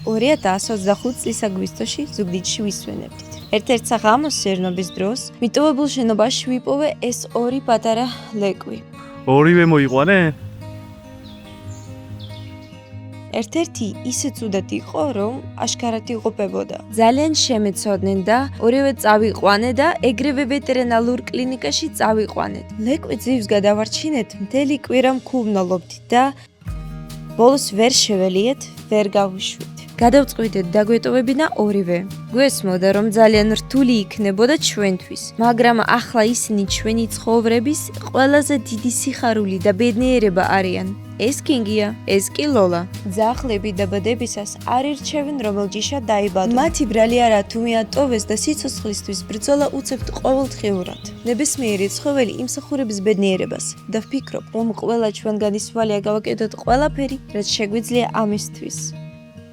2025 წლის აგვისტოში ზუგდიდში ვისვენებდით. ერთ-ერთ საღამოს სერნობის დროს მიტოვებულ შენობაში ვიპოვე ეს ორი პატარა ლეკვი. ორივე მოიყვანე? ერთ-ერთი ისე ცუდად იყო, რომ აშკარად იღუპებოდა. ძალიან შემეცოდნენ და ორივე წავიყვანე და ეგრევე ვეტერინარულ კლინიკაში წავიყვანეთ. ლეკვი ძივს გადავარჩინეთ, მთელი კვირა მკურნალობდით და ბოლოს ვერ შეველიეთ, ვერ გავუშვით. გადავწყვიტეთ დაგვეტოვებინა ორივე. გვესმოდა, რომ ძალიან რთული იქნებოდა ჩვენთვის, მაგრამ ახლა ისინი ჩვენი ცხოვრების ყველაზე დიდი სიხარული და ბედნიერება არიან. ეს კინგია, ეს კი ლოლა. ძაღლები დაბადებისას არ ირჩევენ რომელ ჯიშად დაიბადონ. მათი ბრალი არა თუ მიატოვეს და სიცოცხლისთვის ბრძოლა უწევთ ყოველდღიურად. ნებისმიერი ცხოველი იმსახურებს ბედნიერებას და ვფიქრობ, რომ ყველა ჩვენგანის ვალია გავაკეთოთ ყველაფერი, რაც შეგვიძლია ამისთვის.